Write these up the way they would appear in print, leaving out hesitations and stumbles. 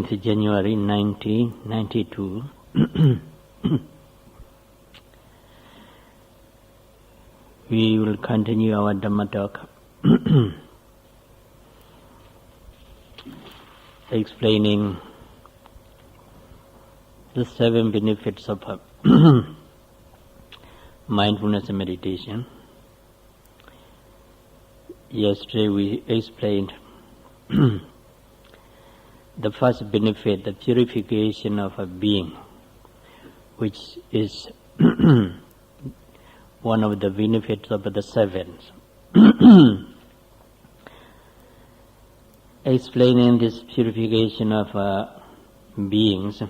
14th January 1992. We will continue our Dhamma talk, explaining the 7 benefits of mindfulness and meditation. Yesterday we explained the first benefit, the purification of a being, which is one of the benefits of the 7. Explaining this purification of beings,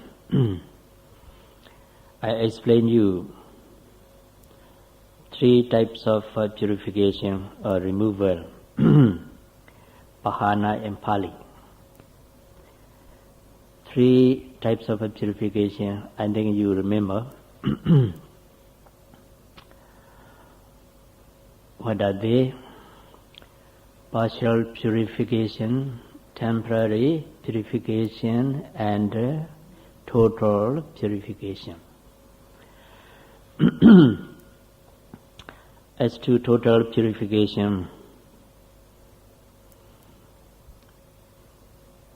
I explained you 3 types of purification or removal, Pahana and Pali. 3 types of purification, I think you remember. What are they? Partial purification, temporary purification, and total purification. As to total purification,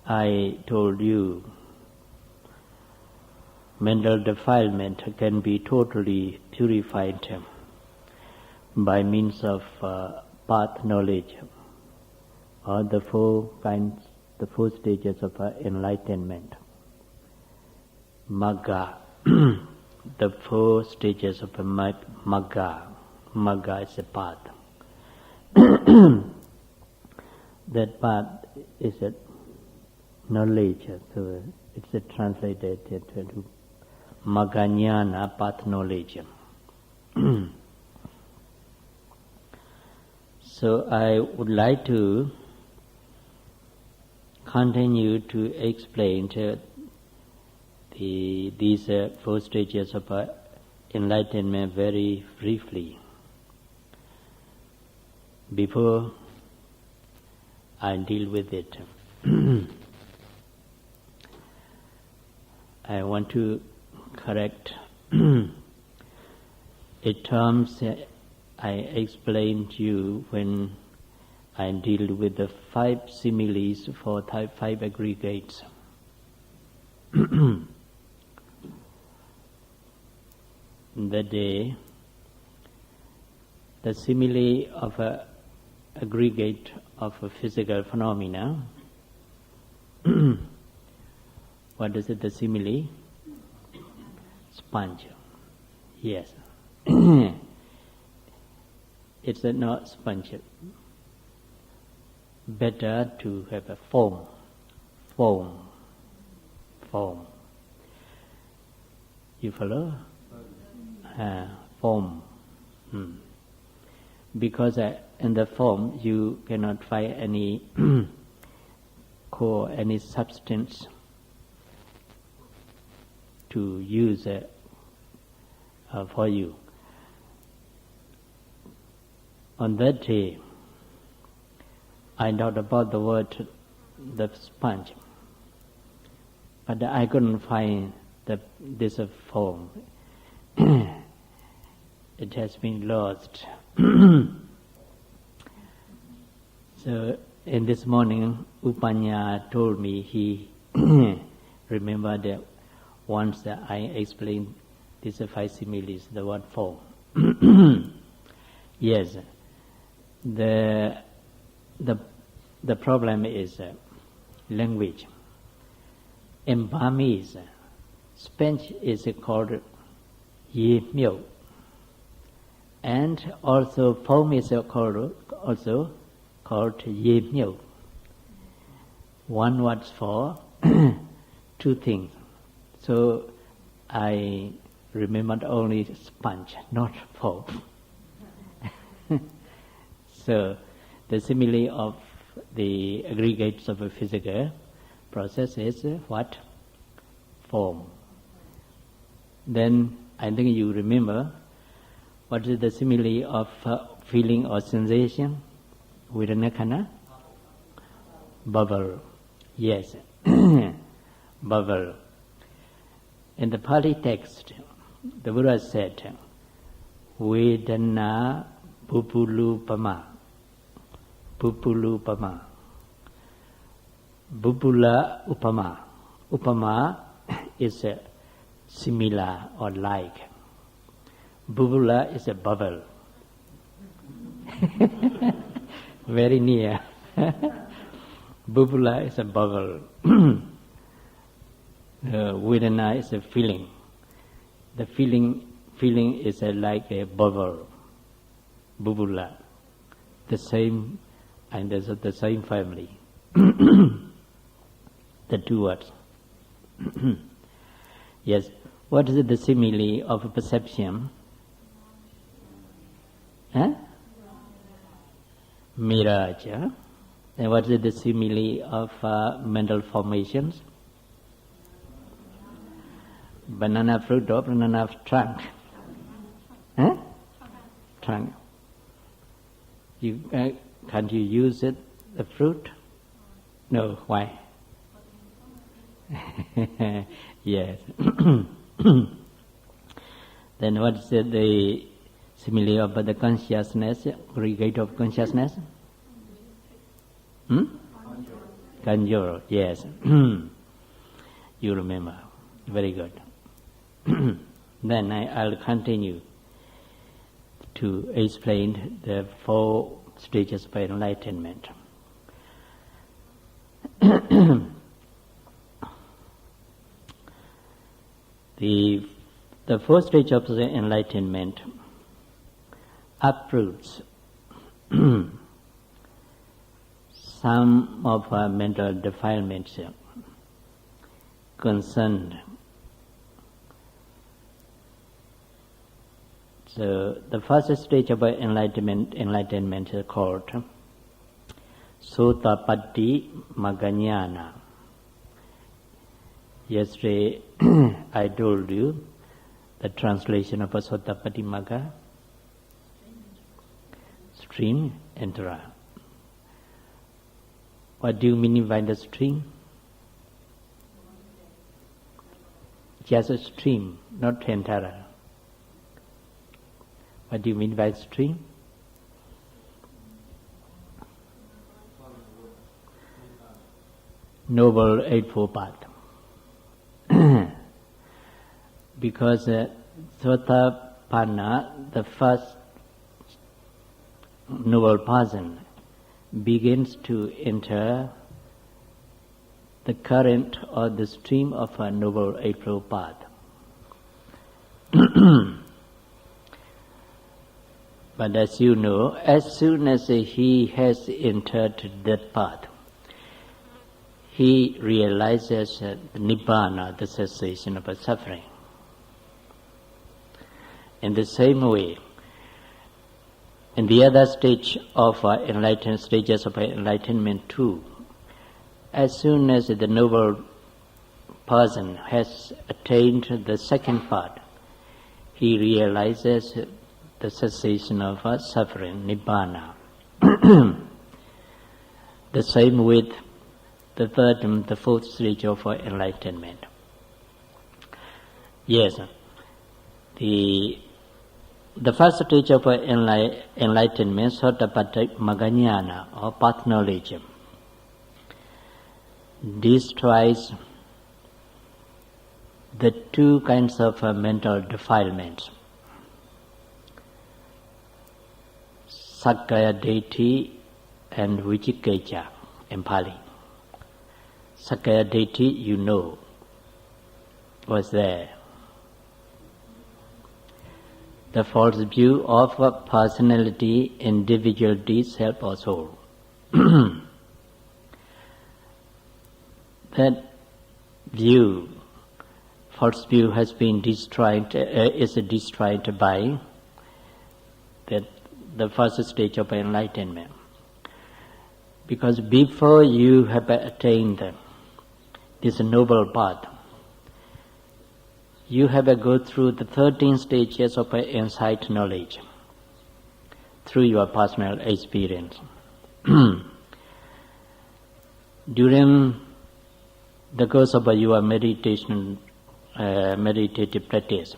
I told you mental defilement can be totally purified by means of path knowledge, or the 4 stages of enlightenment. Magga, the 4 stages of Magga. Magga is a path. That path is a knowledge, so it's translated to Magga-jnana, path knowledge. So I would like to continue to explain these 4 stages of enlightenment very briefly. Before I deal with it, I want to correct a terms I explained to you when I deal with the 5 similes for 5 aggregates. That day, the simile of an aggregate of a physical phenomena. What is it, the simile? Sponge. Yes. It's not sponge. Better to have a foam. You follow? Foam. Because in the foam you cannot find any core, any substance to use for you. On that day, I thought about the word, the sponge, but I couldn't find this form. It has been lost. So, in this morning, Upanya told me he remembered that once that I explained these 5 similes, the word form. Yes. The problem is language. In Burmese, sponge is called ye myok, and also foam is also called ye myok. One word for 2 things. So I remembered only sponge, not foam. So the simile of the aggregates of a physical process is what? Form. Then I think you remember what is the simile of feeling or sensation? Vedana khana? Bubble. Yes. bubble. In the Pali text, the Buddha said, Vedana Bupulupama. Bupulupama. Bupula Upama. Upama is similar or like. Bupula is a bubble. Very near. Bupula is a bubble. Vedana is a feeling. The feeling is like a bubble. Bupula. The same, and there's the same family. The two words. Yes. What is the simile of perception? Huh? Mirage. Huh? And what is the simile of mental formations? Banana fruit or banana trunk? Huh? Trunk. Can't you use it, the fruit? No, why? Yes. Then what is the simile of the consciousness, aggregate of consciousness? Conjure, yes. You remember. Very good. Then I'll continue to explain the 4 stages of enlightenment. The 4th stage of the enlightenment uproots some of our mental defilements concerned. So the first stage of enlightenment is called Sotapatti Maganyana. Yesterday I told you the translation of a Sotapatti Magga, stream enterer. What do you mean by the stream? Just a stream, not enterer. What do you mean by stream? Noble Eightfold Path. Because Sotapanna, the first noble person, begins to enter the current or the stream of a Noble Eightfold Path. But as you know, as soon as he has entered that path, he realizes the Nibbana, the cessation of suffering. In the same way, in the other stage of stages of enlightenment too, as soon as the noble person has attained the second part, he realizes the cessation of suffering, Nibbana. The same with the 3rd and the 4th stage of enlightenment. Yes, the first stage of enlightenment, Sotapatti Maganyana, or path knowledge, destroys the 2 kinds of mental defilements. Sakkaya Ditthi and Vicikiccha in Pali. Sakkaya Ditthi, you know, was there. The false view of personality, individuality, self or soul. That view, false view, has been destroyed, is destroyed by the first stage of enlightenment. Because before you have attained this noble path, you have to go through the 13 stages of insight knowledge through your personal experience. During the course of your meditation, meditative practice,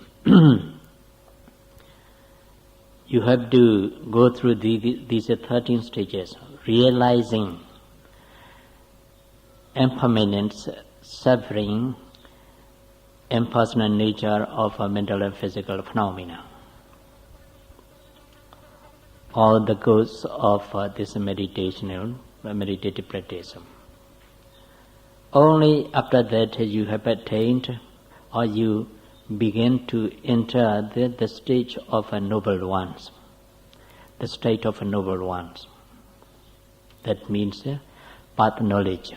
you have to go through these 13 stages, realizing impermanence, suffering, impersonal nature of a mental and physical phenomena. All the course of this meditative practice. Only after that you have attained, or you begin to enter the stage of a noble ones, the state of a noble ones. That means path knowledge.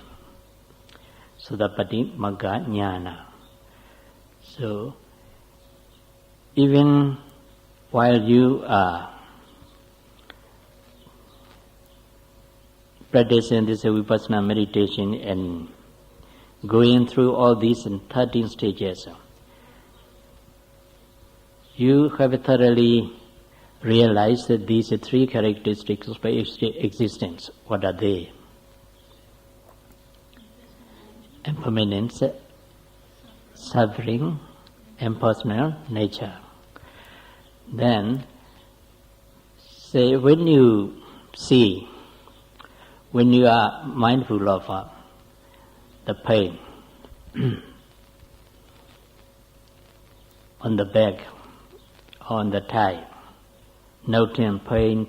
Sudapati Magga Jnana. So, even while you are practicing this vipassana meditation and going through all these 13 stages, you have thoroughly realized that these 3 characteristics of existence. What are they? Impermanence, suffering, impersonal nature. Then, say, when you are mindful of the pain on the back, on the thigh, noting pain.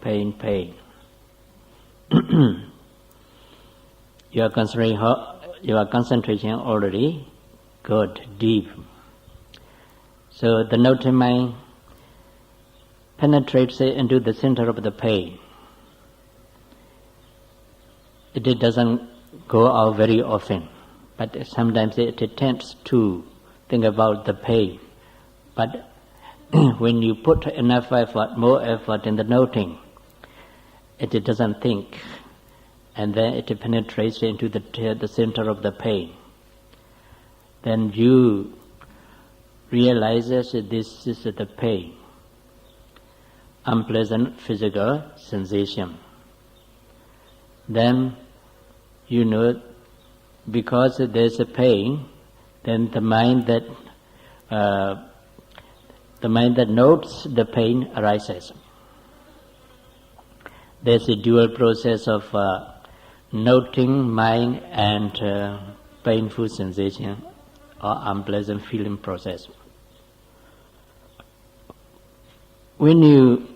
Your concentration already good, deep. So the noting mind penetrates into the center of the pain. It doesn't go out very often, but sometimes it tends to think about the pain. But when you put enough effort, more effort in the noting, it doesn't think, and then it penetrates into the center of the pain. Then you realize that this is the pain, unpleasant physical sensation. Then you know, because there's a pain, then the mind that notes the pain arises. There's a dual process of noting mind and painful sensation or unpleasant feeling process. When you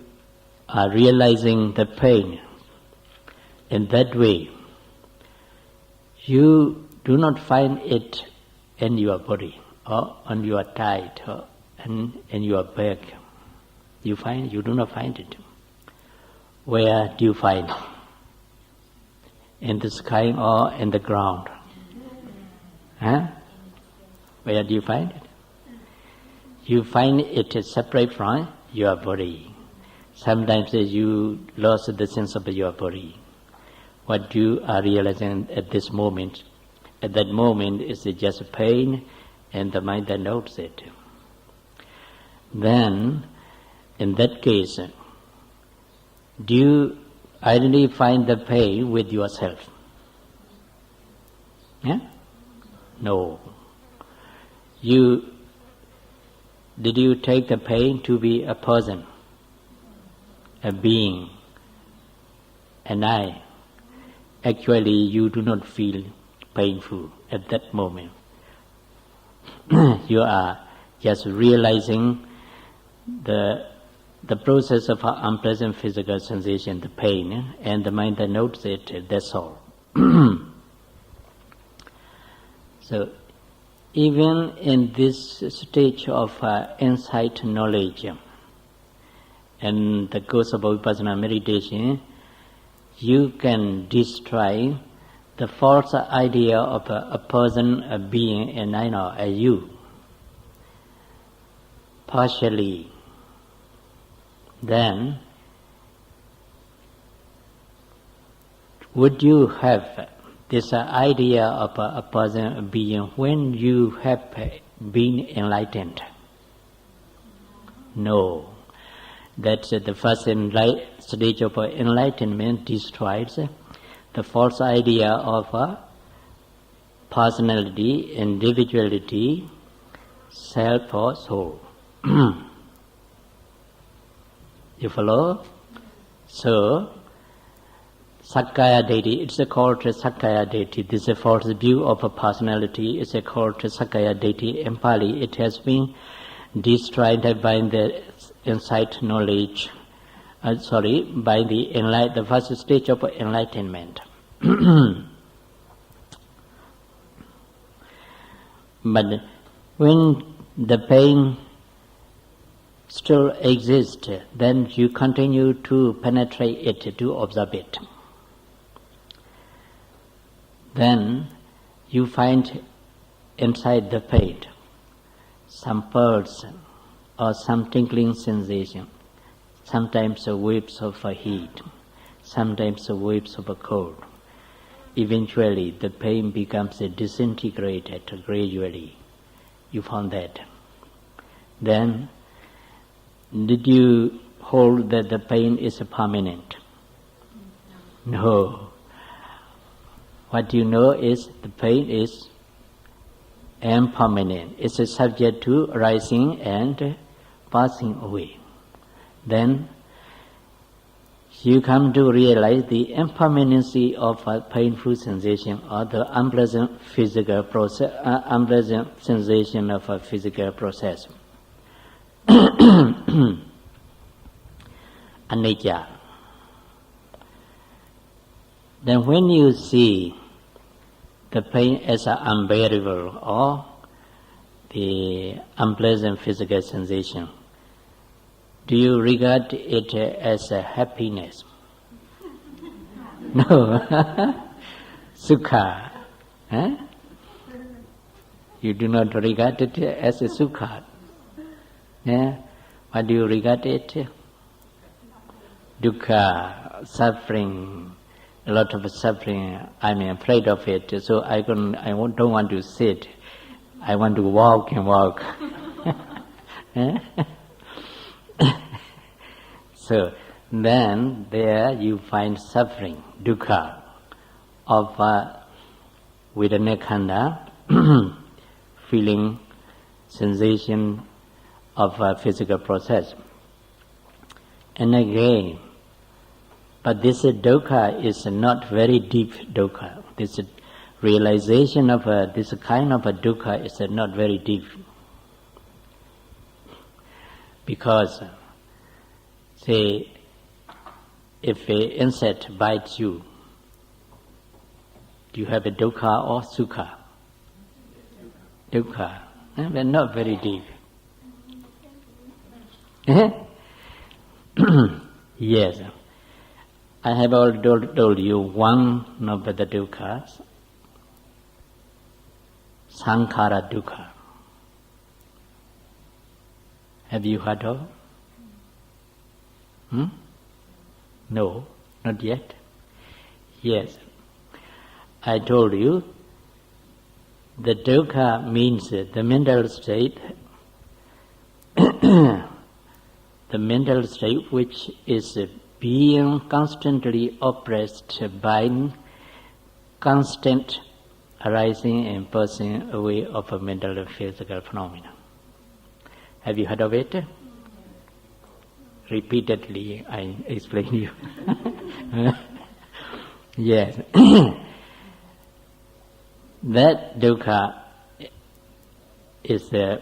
are realizing the pain in that way, you do not find it in your body or on your thigh or in your back. You do not find it. Where do you find it? In the sky or in the ground? Huh? Where do you find it? You find it is separate from your body. Sometimes you lost the sense of your body. What you are realizing at this moment, at that moment is just pain, and the mind that notes it. Then, in that case, do you identify the pain with yourself? Yeah? No. Did you take the pain to be a person, a being, an I? Actually, you do not feel painful at that moment. You are just realizing the process of unpleasant physical sensation, the pain, and the mind that notes it, that's all. So, even in this stage of insight knowledge and the course of vipassana meditation, you can destroy the false idea of a person, a being, and I know, a you. Partially. Then, would you have this idea of a person, a being, when you have been enlightened? No. That's the first stage of enlightenment destroys the false idea of personality, individuality, self or soul. You follow? So, Sakkaya Deity, it's called Sakkaya Deity. This is a false view of a personality. It's called Sakkaya Deity. In Pali, it has been destroyed by the insight knowledge. By the first stage of enlightenment. But when the pain still exists, then you continue to penetrate it, to observe it. Then you find inside the pain some pulse or some tingling sensation, sometimes waves of heat, sometimes waves of cold. Eventually the pain becomes disintegrated gradually. You found that. Then did you hold that the pain is permanent? No. What you know is the pain is impermanent. It's subject to rising and passing away. Then you come to realize the impermanency of a painful sensation or the unpleasant physical process, unpleasant sensation of a physical process. Anicca. Then when you see the pain as unbearable or the unpleasant physical sensation, do you regard it as a happiness? No. Sukha. Huh? You do not regard it as a sukha. Yeah? What do you regard it? Dukkha, suffering, a lot of suffering. I'm afraid of it, so I don't want to sit. I want to walk and walk. So then there you find suffering, dukkha, of Vedana Khanda, feeling, sensation of a physical process. And again, but this dukkha is not very deep dukkha. This realization of this kind of a dukkha is not very deep. Because, say, if an insect bites you, do you have a dukkha or sukha? Dukkha. But not very deep. Yes. I have already told you one of the dukkhas, sankhara dukkha. Have you heard of? No, not yet. Yes. I told you the dukkha means the mental state, the mental state which is being constantly oppressed by constant arising and passing away of a mental and physical phenomena. Have you heard of it? Repeatedly I explain you. Yes. That dukkha is the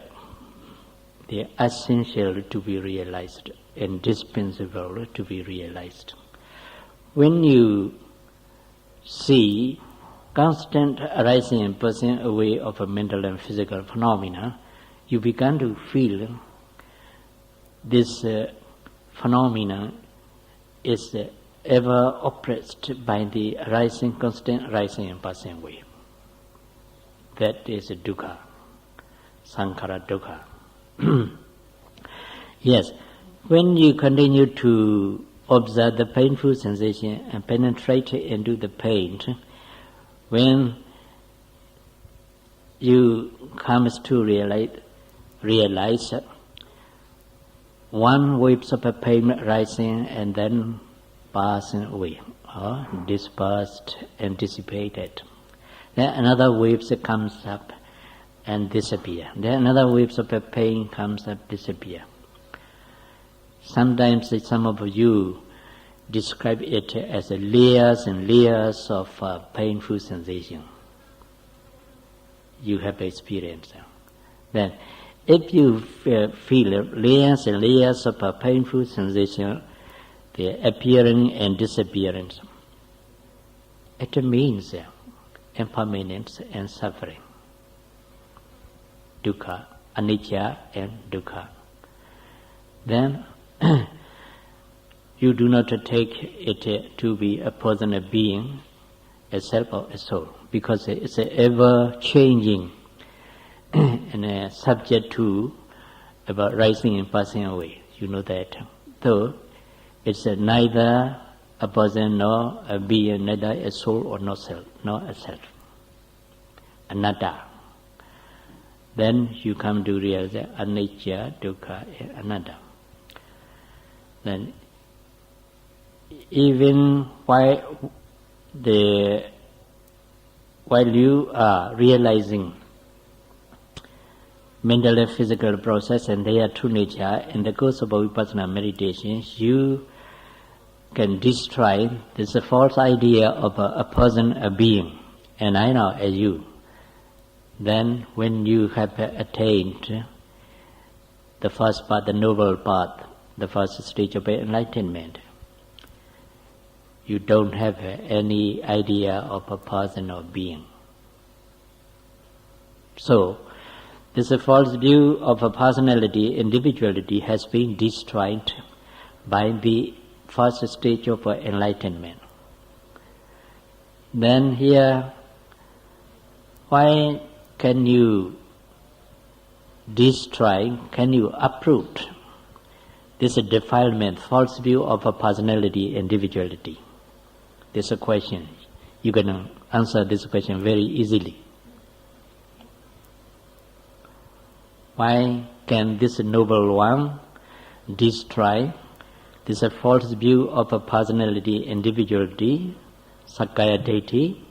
essential to be realized, indispensable to be realized. When you see constant arising and passing away of a mental and physical phenomena, you begin to feel this phenomena is ever oppressed by the arising, constant arising and passing away. That is dukkha, sankhara dukkha. Yes, when you continue to observe the painful sensation and penetrate into the pain, when you come to realize one waves of a pain rising and then passing away, or dispersed and dissipated. Then another waves comes up and disappear. Then another waves of pain comes up, disappear. Sometimes some of you describe it as layers and layers of painful sensation. You have experienced. Then, if you feel layers and layers of painful sensation, the appearance and disappearance, it means impermanence and suffering. Dukkha, anicca and dukkha. Then you do not take it to be a person, a being, a self or a soul, because it's ever changing and subject to about rising and passing away. You know that. So it's neither a person nor a being, neither a soul or no self, nor a self. Anatta. Then you come to realize anicca, dukkha, and anatta. Then even while you are realizing mental and physical process and their true nature, in the course of vipassana meditation, you can destroy this false idea of a person, a being, and I know as you. Then when you have attained the first path, the noble path, the first stage of enlightenment, you don't have any idea of a person or being. So, this false view of a personality, individuality has been destroyed by the first stage of enlightenment. Then here, why can you destroy, can you uproot this defilement, false view of a personality, individuality? This is a question. You can answer this question very easily. Why can this noble one destroy this false view of a personality, individuality, sakkaya deity?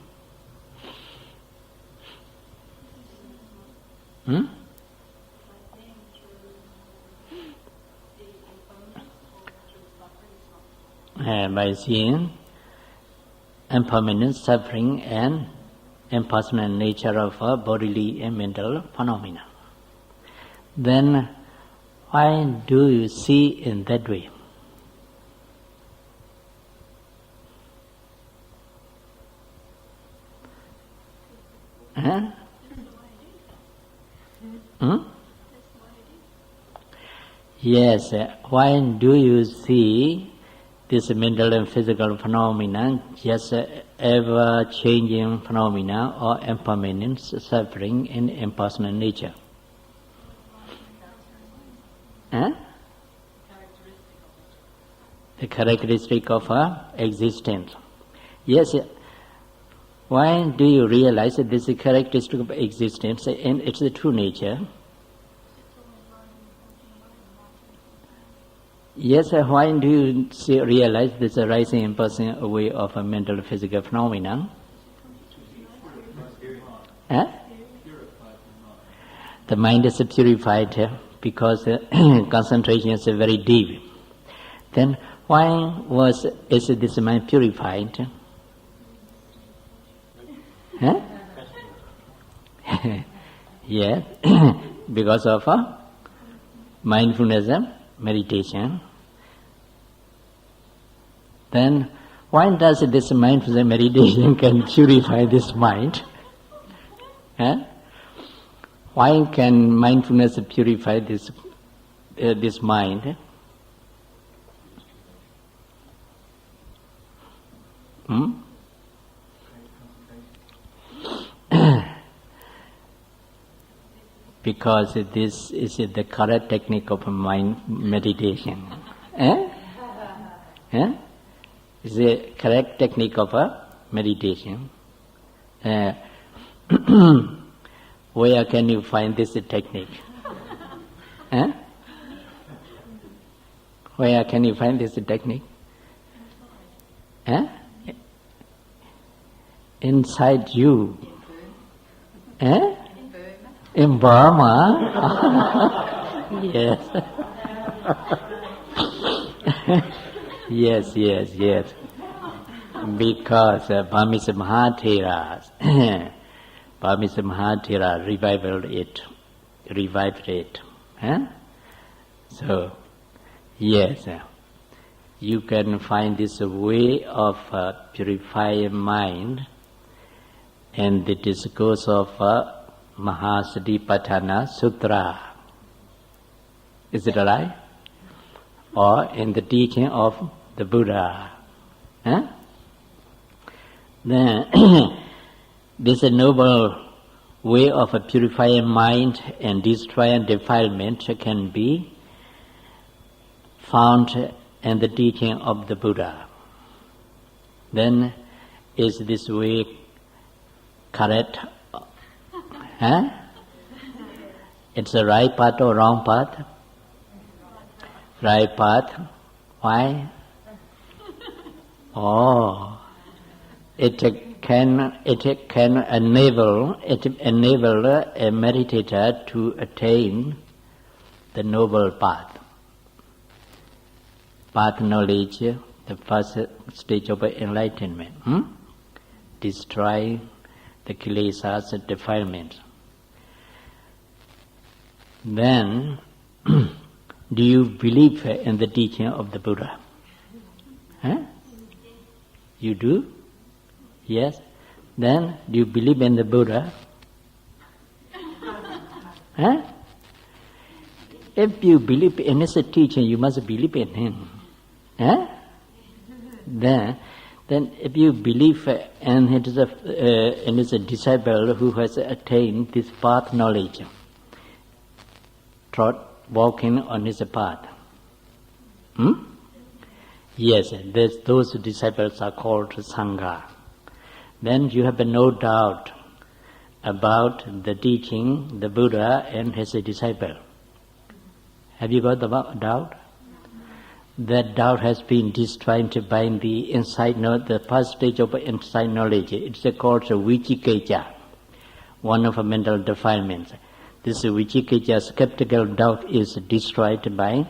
By seeing impermanent suffering and impersonal nature of bodily and mental phenomena. Then why do you see in that way? Yes, why do you see this mental and physical phenomena just ever-changing phenomena or impermanent suffering and impersonal nature? The characteristic of existence. Yes, why do you realize that this is a characteristic of existence and it's the true nature? Yes, why do you realize this arising and passing away of a mental physical phenomenon? The mind is purified because concentration is very deep. Then why is this mind purified? Yes, because of mindfulness meditation. Then why does this mindfulness meditation can purify this mind? Why can mindfulness purify this mind? Because this is the correct technique of mind meditation. It's the correct technique of meditation. Where can you find this technique? Where can you find this technique? Inside you. Eh? In Burma? Yes. Yes. Because Burmese Mahatheras, Burmese Mahathera revived it. Eh? So, yes, you can find this way of purifying mind in the discourse of Mahasatipatthana Sutra. Is it right? Or in the teaching of the Buddha. Eh? Then, this noble way of purifying mind and destroying defilement can be found in the teaching of the Buddha. Then, is this way correct? Huh? It's the right path or wrong path? Right path. Why? Oh, it can enable a meditator to attain the noble path. Path knowledge, the first stage of enlightenment. Destroy the kilesas, defilements. Then, do you believe in the teaching of the Buddha? Huh? You do? Yes. Then, do you believe in the Buddha? Huh? If you believe in his teaching, you must believe in him. Huh? Then if you believe in his disciple who has attained this path knowledge, walking on his path. Yes, those disciples are called Sangha. Then you have no doubt about the teaching, the Buddha and his disciple. Have you got the doubt? That doubt has been destroyed by the insight knowledge, the first stage of insight knowledge. It's called Vicikicca, one of the mental defilements. This Vicikicca, skeptical doubt, is destroyed by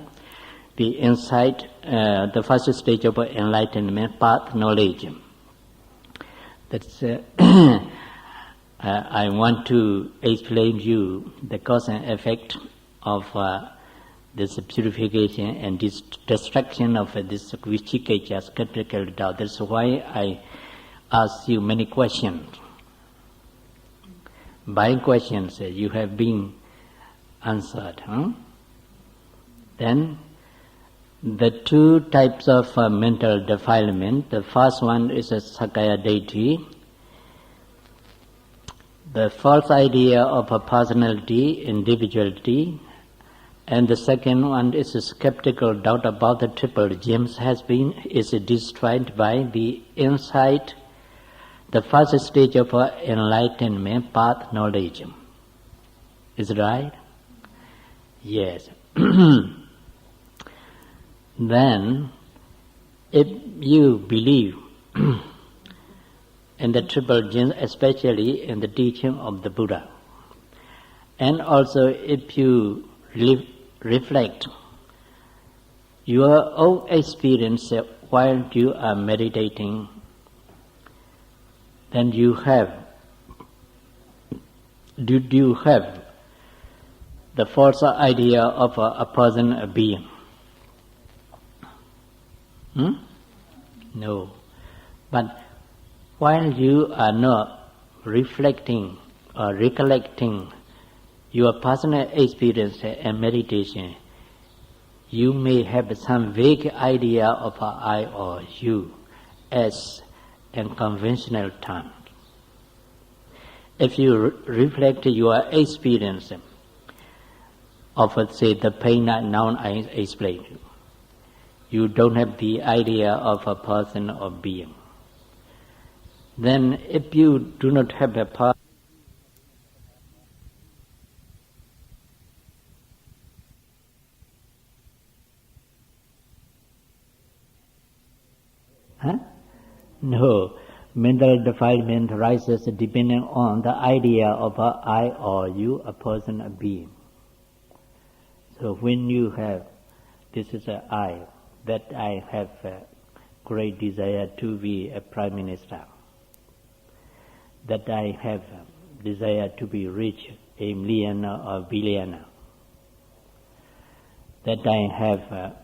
the insight, the first stage of enlightenment, path knowledge. That's I want to explain to you the cause and effect of this purification and this destruction of this Vicikicca, skeptical doubt. That's why I ask you many questions. By questions you have been answered. Then the two types of mental defilement. The first one is a Sakaya deity, the false idea of a personality, individuality, and the second one is a skeptical doubt about the triple gems is destroyed by the insight, the first stage of enlightenment, path knowledge. Is it right? Yes. Then, if you believe in the triple gems, especially in the teaching of the Buddha, and also if you reflect your own experience while you are meditating, then you have the false idea of a person, a being? No. But while you are not reflecting or recollecting your personal experience and meditation, you may have some vague idea of I or you as in conventional terms. If you reflect your experience of, say, the pain now I explained, you don't have the idea of a person or being. Then if you do not have a person, No, mental defilement arises depending on the idea of a I or you, a person, a being. So when you have, this is a I, that I have a great desire to be a prime minister, that I have a desire to be rich, a millionaire or billionaire, that I have a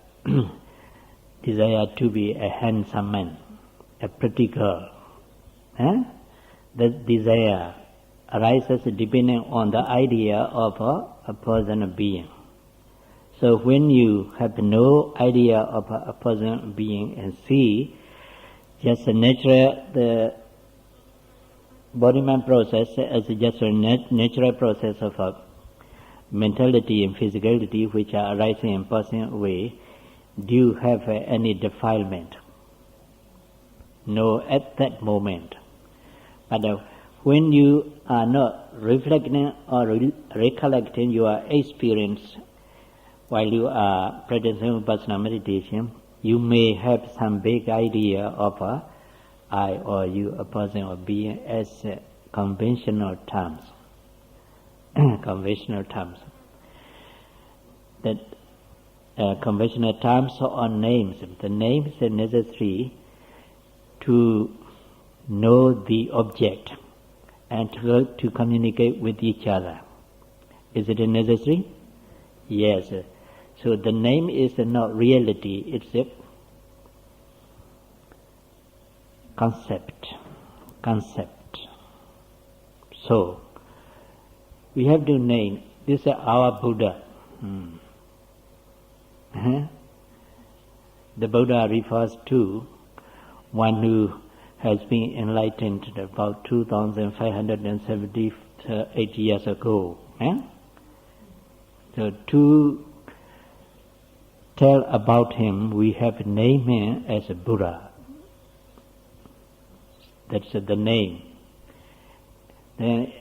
desire to be a handsome man, a pretty girl. That desire arises depending on the idea of a person, a being. So when you have no idea of a person, a being, and see just a the body-mind process as just a natural process of a mentality and physicality which are arising in passing away, do you have any defilement? No, at that moment. But when you are not reflecting or recollecting your experience while you are practicing Vipassana meditation, you may have some big idea of a I or you, a person or being, as conventional terms. Conventional terms. That conventional terms or names. The names are necessary to know the object and to communicate with each other. Is it necessary? Yes. So the name is not reality, it's a concept. So we have to name, this is our Buddha. The Buddha refers to one who has been enlightened about 2,578 years ago. So to tell about him, we have named him as a Buddha. That's the name. Then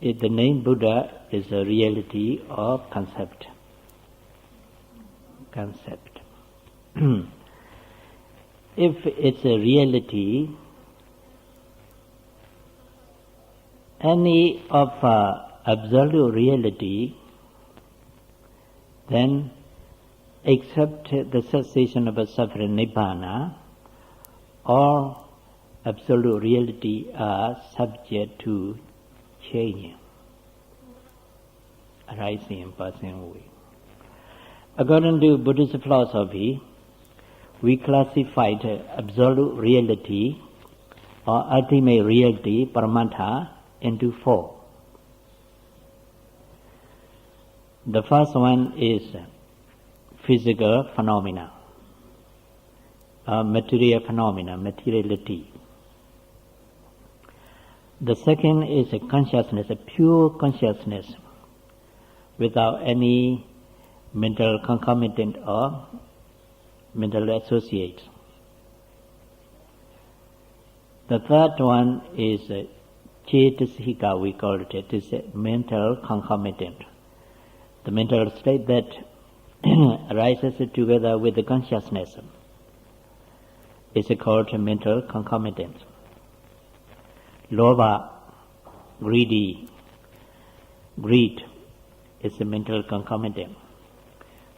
the name Buddha is a reality or concept. If it's a reality, any of absolute reality, then except the cessation of a suffering nibbana, all absolute reality are subject to changing, arising and passing away. According to Buddhist philosophy, we classified absolute reality or ultimate reality, paramata, into four. The first one is physical phenomena, material phenomena, materiality. The second is a consciousness, a pure consciousness, without any mental concomitant or mental associates. The third one is cetasika, we call it. It is a mental concomitant. The mental state that arises together with the consciousness is called mental concomitant. Lobha, greed is a mental concomitant.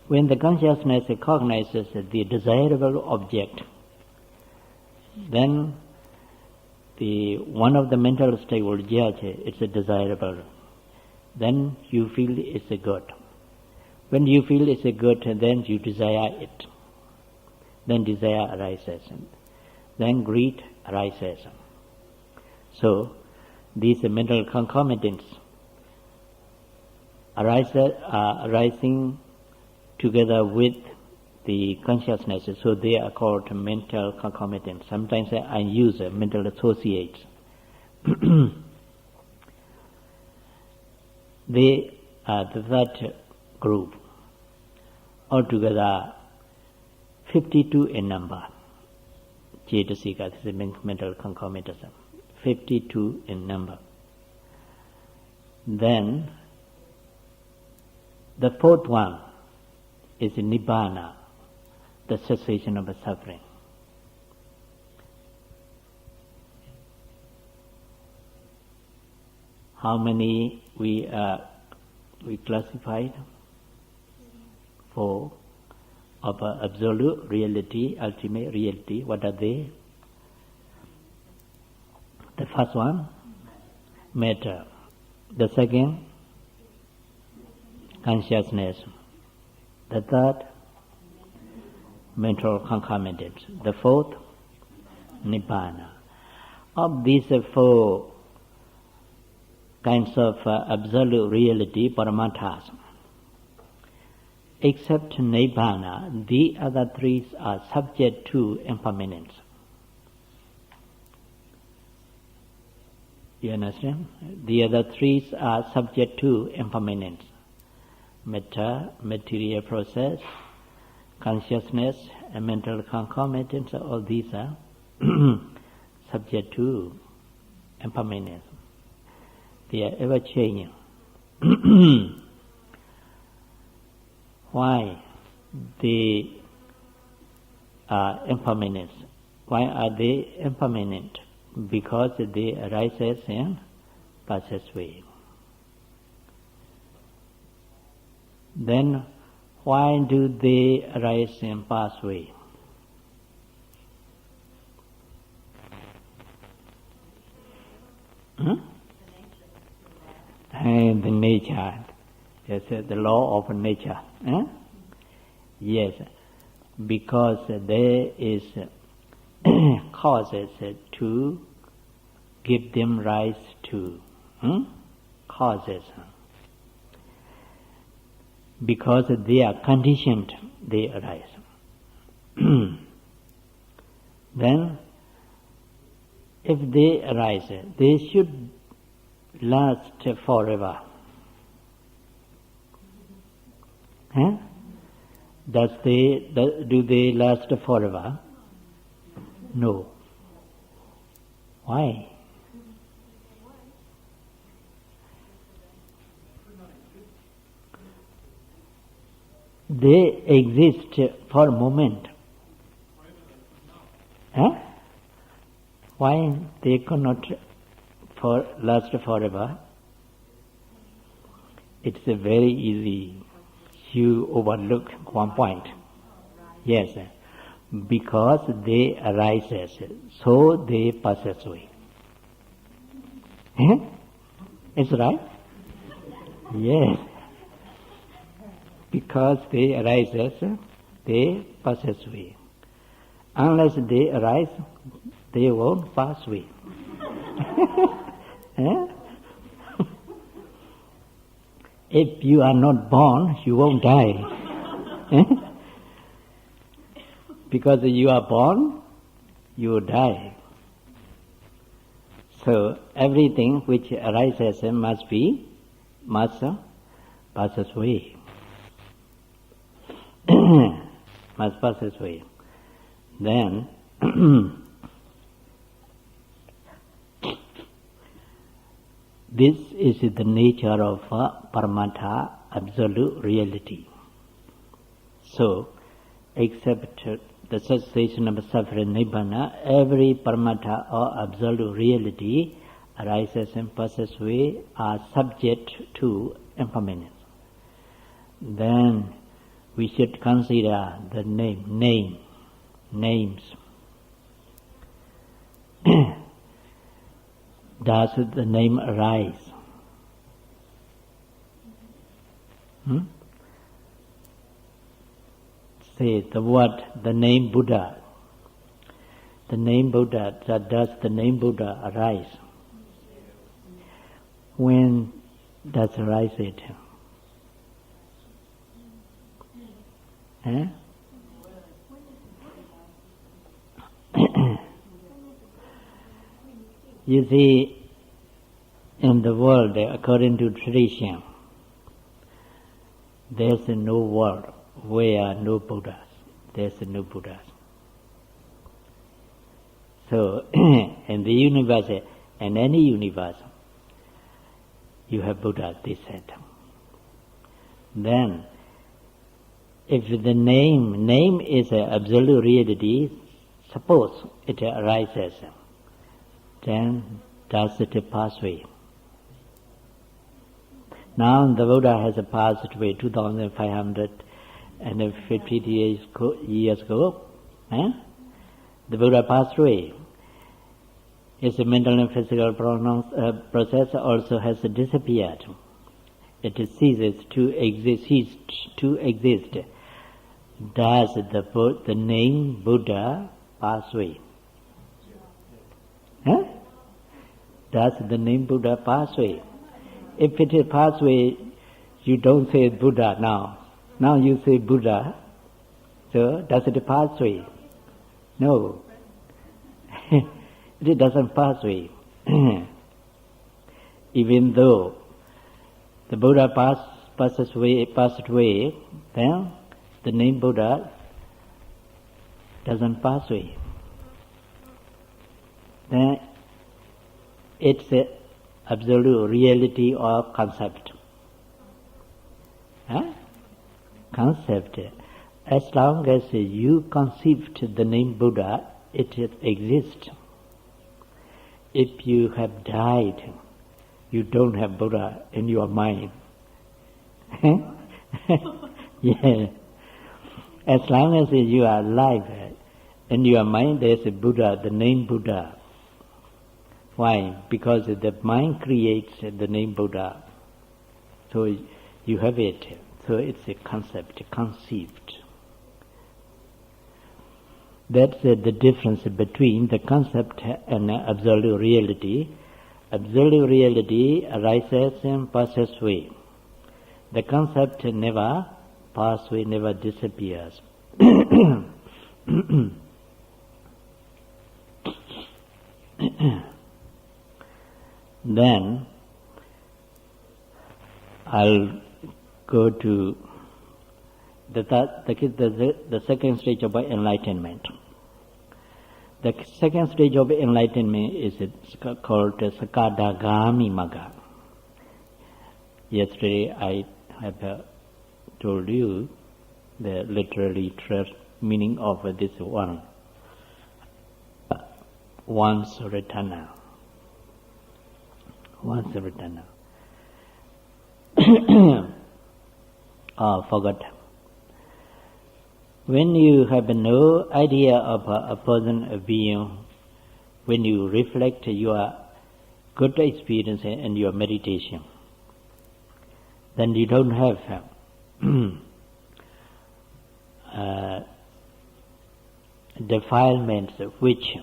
When the consciousness recognizes the desirable object, then one of the mental state will judge it's a desirable. Then you feel it's a good. When you feel it's a good, then you desire it. Then desire arises. Then greed arises. So these mental concomitants are arising together with the consciousness, so they are called mental concomitants. Sometimes I use mental associates. They are the third group. Altogether 52 in number. Cetasika, this is mental concomitants. 52 in number. Then the fourth one is nibbana, the cessation of suffering. how many we classified? 4 of absolute reality, ultimate reality. What are they? The first one, matter. The second, consciousness. The third, mental concomitants. The fourth, nibbana. Of these 4 kinds of absolute reality, paramatthas, except nibbana, the other 3 are subject to impermanence. You understand? The other 3 are subject to impermanence. Matter, material process, consciousness, and mental concomitants, all these are subject to impermanence. They are ever changing. Why they are impermanent? Why are they impermanent? Because they arise and passes away. Then why do they arise and pass away? And the nature, yes, the law of nature. Yes, because there is causes to give them rise to causes. Because they are conditioned, they arise. Then, if they arise, they should last forever. Do they last forever? No. Why? They exist for a moment. Why they cannot last forever? It's very easy. You overlook one point. Yes, because they arise, so they pass away. It's right? Yes. Because they arise, they pass away. Unless they arise, they won't pass away. If you are not born, you won't die. Because you are born, you will die. So everything which arises must pass away. Must pass away. Then this is the nature of Paramatha, absolute reality. So, except the cessation of suffering, Nibbana, every Paramatha or absolute reality arises and passes away are subject to impermanence. Then we should consider the names. Does the name arise? Say the name Buddha. The name Buddha, does the name Buddha arise? When does arise it? You see, in the world, according to tradition, there's no world where no Buddhas. There's no Buddhas. So, in the universe, in any universe, you have Buddhas, they said. Then, if the name is an absolute reality, suppose it arises, then does it pass away? Now the Buddha has passed away 2,550 years ago. The Buddha passed away. His mental and physical process also has disappeared. It ceases to exist. Does the name Buddha pass away? Does the name Buddha pass away? If it is pass away, you don't say Buddha now. Now you say Buddha. So does it pass away? No. It doesn't pass away. Even though the Buddha passed away, then the name Buddha doesn't pass away. Then it's an absolute reality or concept. Concept. As long as you conceived the name Buddha, it exists. If you have died, you don't have Buddha in your mind. Yeah. As long as you are alive, in your mind there is a Buddha, the name Buddha. Why? Because the mind creates the name Buddha. So you have it. So it's a concept, conceived. That's the difference between the concept and absolute reality. Absolute reality arises and passes away. The concept never passes away, never disappears. Then I'll go to the second stage of enlightenment. The second stage of enlightenment is called Sakadagami Magga. Yesterday I have told you the literary meaning of this one. Once returner. Once returner. Forgot. When you have no idea of a person, a being, when you reflect your good experience and your meditation, then you don't have defilements which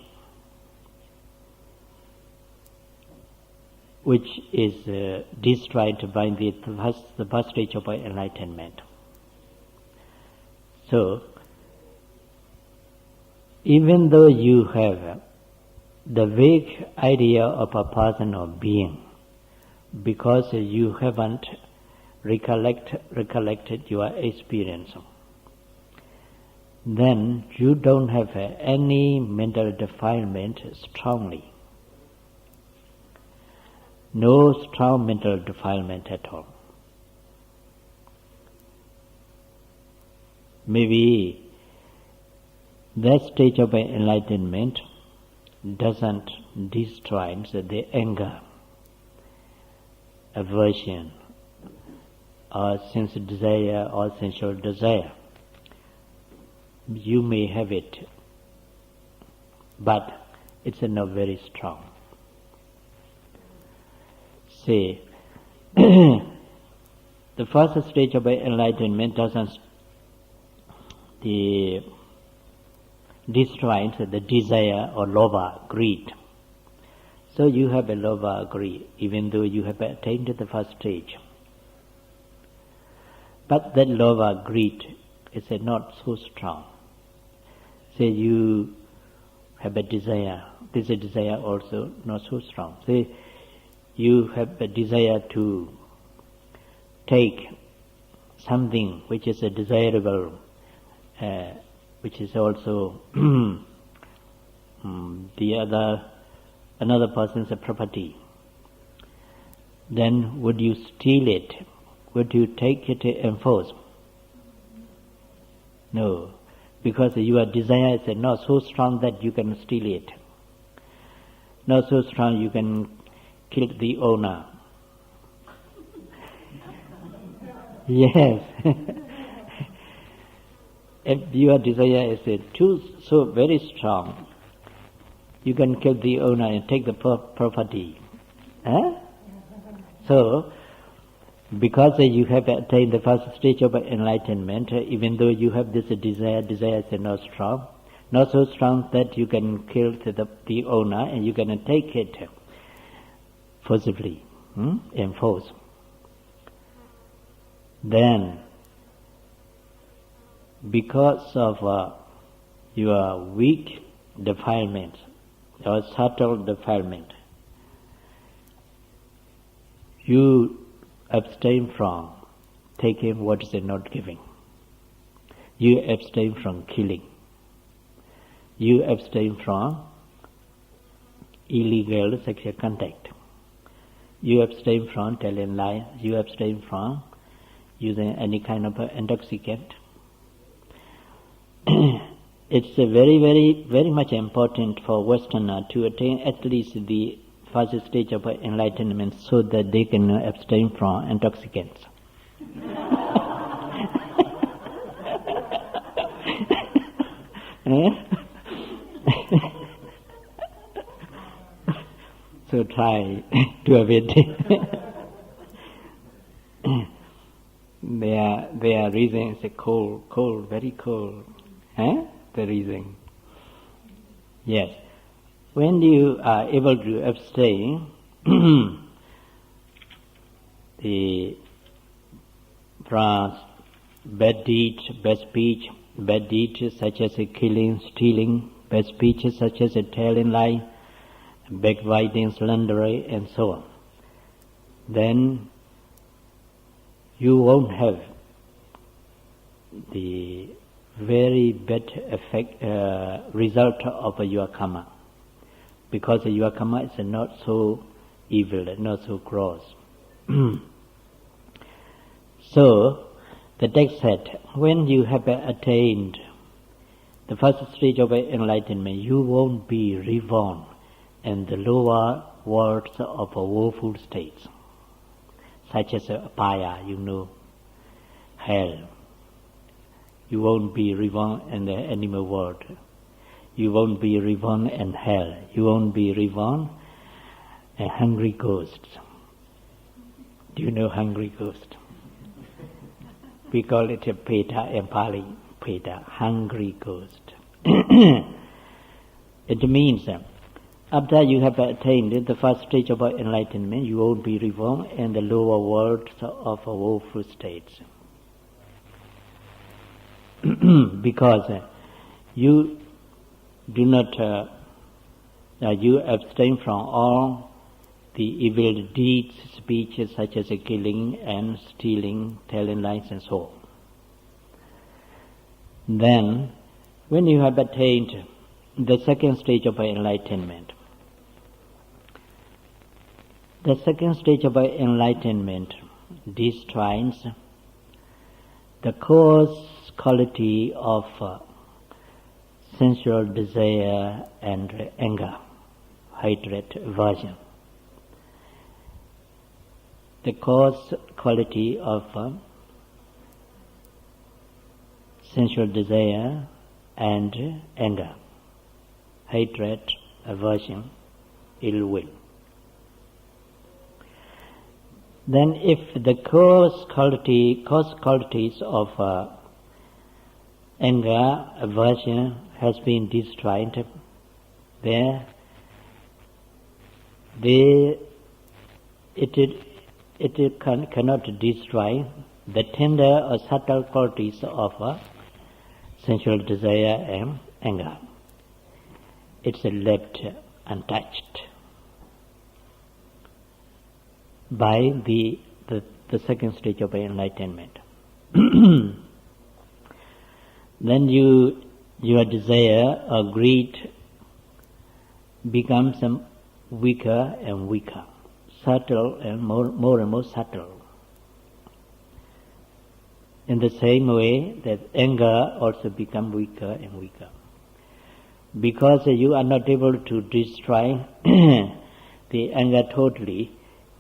is destroyed by the first stage of enlightenment. So, even though you have the vague idea of a person or being, because you haven't recollected your experience, then you don't have any mental defilement strongly. No strong mental defilement at all. Maybe that stage of enlightenment doesn't destroy the anger, aversion, or sense desire or sensual desire. You may have it, but it's not very strong. Say, the first stage of enlightenment doesn't destroy the desire or lobha, greed. So you have a lobha, greed, even though you have attained the first stage. But that lobha, greed is not so strong. Say you have a desire, this desire also not so strong. Say you have a desire to take something which is a desirable, which is also another person's property. Then would you steal it? Would you take it and force? No, because your desire is not so strong that you can steal it. Not so strong you can kill the owner. Yes. If your desire is so very strong, you can kill the owner and take the property. Huh? So, because you have attained the first stage of enlightenment, even though you have this desire is not so strong that you can kill the owner and you can take it forcibly, and force. Then, because of your weak defilement or subtle defilement, you abstain from taking what is not giving. You abstain from killing. You abstain from illegal sexual contact. You abstain from telling lies. You abstain from using any kind of intoxicant. It's very, very, very much important for Westerner to attain at least the first stage of enlightenment so that they can abstain from intoxicants. So try to avoid their reason is cold, very cold. The reason. Yes. When you are able to abstain from bad deeds, bad speech, bad deeds such as killing, stealing, bad speeches such as telling lies, backbiting, slandering, and so on, then you won't have the very bad result of your karma, because your karma is not so evil, not so gross. So the text said, when you have attained the first stage of enlightenment, you won't be reborn in the lower worlds of woeful states, such as apaya, hell. You won't be reborn in the animal world. You won't be reborn in hell. You won't be reborn a hungry ghost. Do you know hungry ghost? We call it a peta in Pali. Peta, hungry ghost. It means after you have attained the first stage of enlightenment, you won't be reborn in the lower worlds of woeful states. Because you do not, you abstain from all the evil deeds, speeches such as killing and stealing, telling lies and so on. Then, when you have attained the second stage of enlightenment, the second stage of enlightenment destroys the coarse quality of sensual desire and anger, hatred, aversion. The coarse quality of sensual desire and anger, hatred, aversion, ill will. Then if the coarse qualities of anger, aversion has been destroyed, it cannot destroy the tender or subtle qualities of sensual desire and anger. It's left untouched by the second stage of enlightenment. Then your desire or greed becomes weaker and weaker, subtle and more and more subtle. In the same way that anger also becomes weaker and weaker. Because you are not able to destroy the anger totally,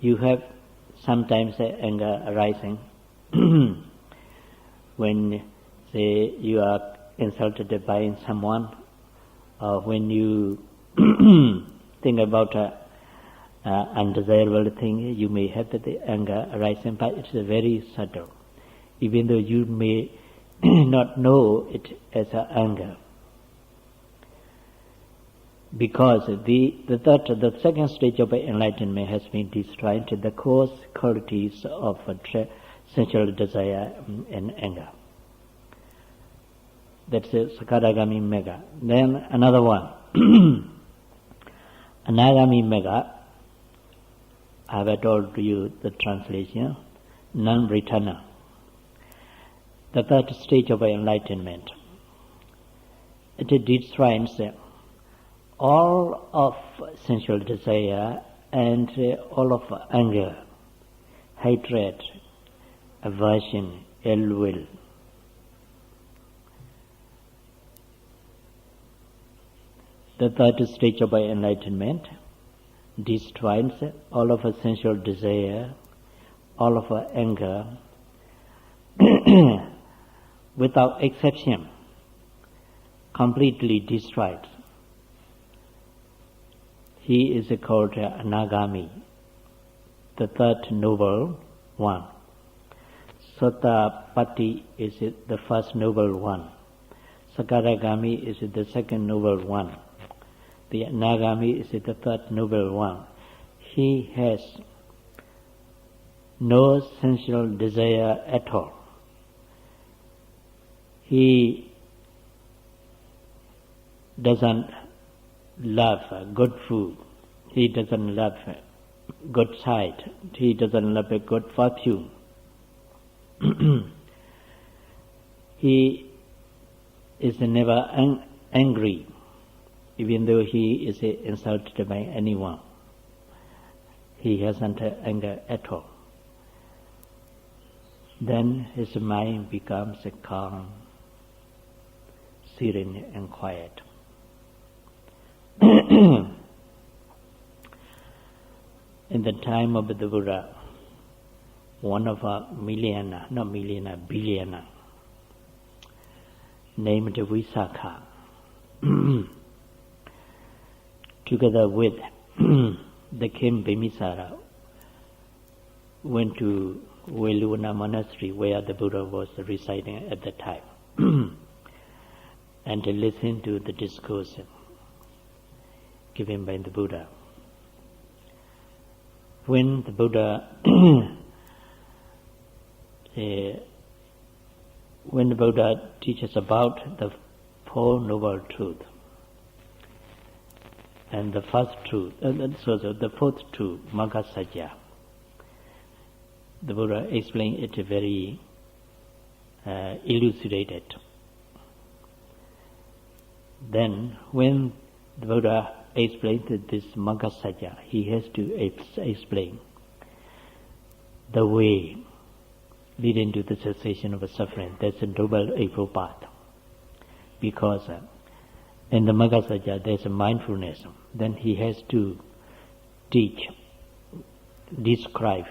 you have sometimes anger arising, when, say, you are insulted by someone, or when you think about an undesirable thing, you may have the anger arising, but it's very subtle, even though you may not know it as an anger. Because the second stage of enlightenment has been destroyed, the coarse qualities of sensual desire and anger. That's a Sakadagami Mega. Then another one, Anagami Mega. I have told you the translation, non-returner. The third stage of enlightenment. It destroys all of sensual desire and all of anger, hatred, aversion, ill will. The third stage of enlightenment destroys all of sensual desire, all of anger, without exception, completely destroyed. He is called Anagami, the third noble one. Sotapatti is the first noble one. Sakadagami is the second noble one. The Anagami is the third noble one. He has no sensual desire at all. He doesn't love good food. He doesn't love good sight. He doesn't love a good perfume. He is never angry, even though he is insulted by anyone. He hasn't anger at all. Then his mind becomes calm, serene and quiet. In the time of the Buddha, one of a billionaire, named Visakha, together with the king Bimisara, went to Veluna monastery where the Buddha was residing at the time and listened to the discourse given by the Buddha. When the Buddha teaches about the Four Noble Truths, and the first truth, the fourth truth, Magga Sajja, the Buddha explained it very elucidated. Then, when the Buddha explained this Magga Sajja, he has to explain the way leading to the cessation of suffering. That's a Noble Eightfold Path. Because in the Magga Sajja there's a mindfulness. Then he has to describe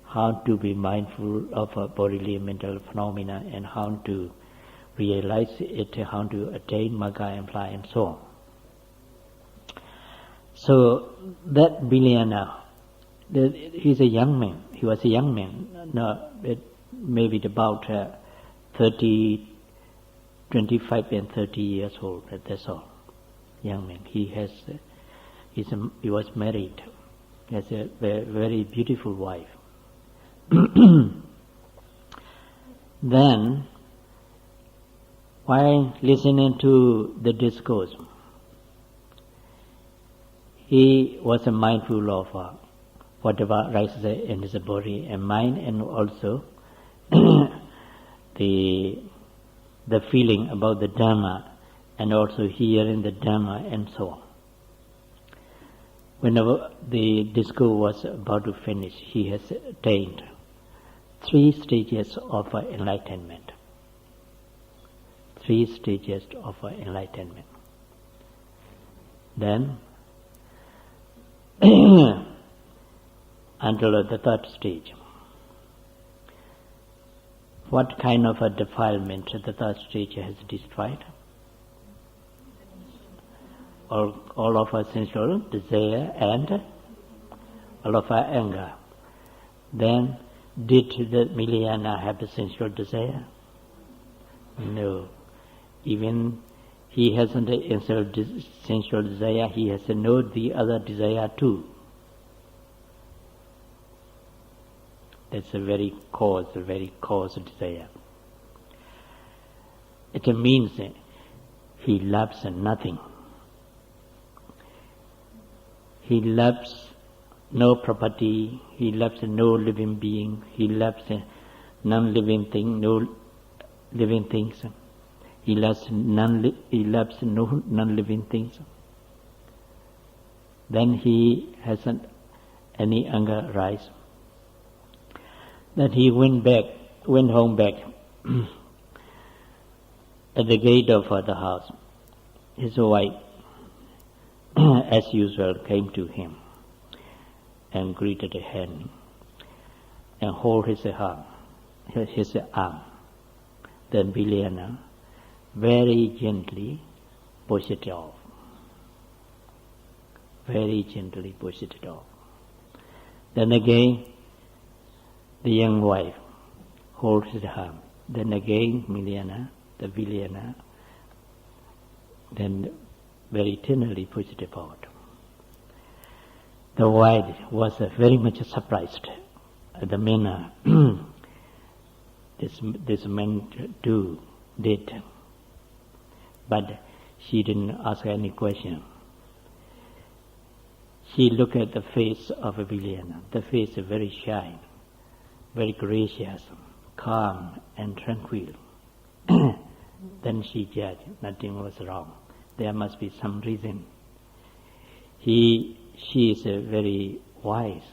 how to be mindful of bodily and mental phenomena and how to realize it, how to attain Magga and fly and so on. So that billionaire, he's a young man. He was a young man. No, maybe about 25 and 30 years old. That's all. Young man. He was married. He has a very beautiful wife. Then, while listening to the discourse, he was mindful of whatever arises in his body and mind, and also the feeling about the Dhamma, and also hearing the Dhamma and so on. Whenever the discourse was about to finish, he has attained 3 stages of enlightenment. 3 stages of enlightenment. Then, until the 3rd stage, What kind of a defilement the third stage has destroyed? All of our sensual desire and all of our anger. Then, did the Milayana have the sensual desire? No. Even he hasn't a sensual desire, he has no the other desire too. That's a very cause desire. It means he loves nothing. He loves no property, he loves no living being, he loves non-living thing, no living things. He loves no non-living things. Then he hasn't any anger rise. Then he went home back. At the gate of the house, his wife, as usual, came to him and greeted him and hold his arm. Then Vilayana very gently pushed it off. Very gently pushed it off. Then again, the young wife holds his arm. Then again, the Vilayana, then very tenderly pushed it forward. The wife was very much surprised at the manner this man did. But she didn't ask any question. She looked at the face of Vilayana. The face is very shy, very gracious, calm and tranquil. Then she judged nothing was wrong. There must be some reason. She is very wise.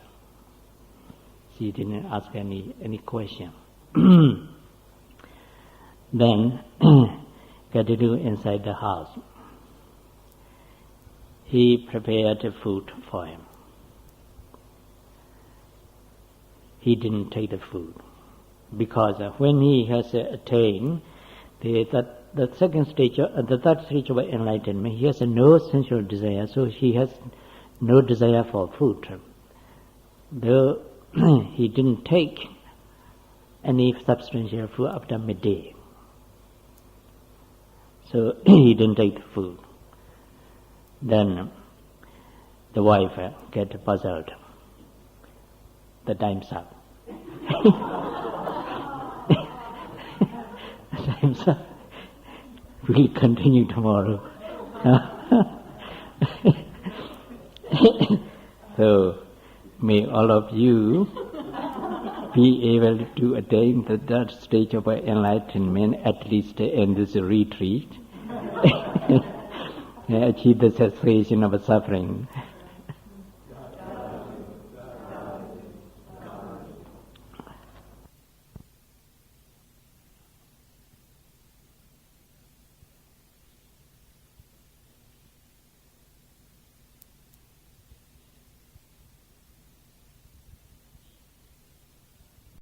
She didn't ask any question. Then continue inside the house. He prepared food for him. He didn't take the food because when he has attained the second stage, the third stage of enlightenment, he has no sensual desire, so he has no desire for food. Though he didn't take any substantial food after midday, so he didn't take the food. Then the wife get puzzled. The time's up. The time's up. We'll continue tomorrow. So may all of you be able to attain the third stage of enlightenment, at least in this retreat, achieve the cessation of suffering.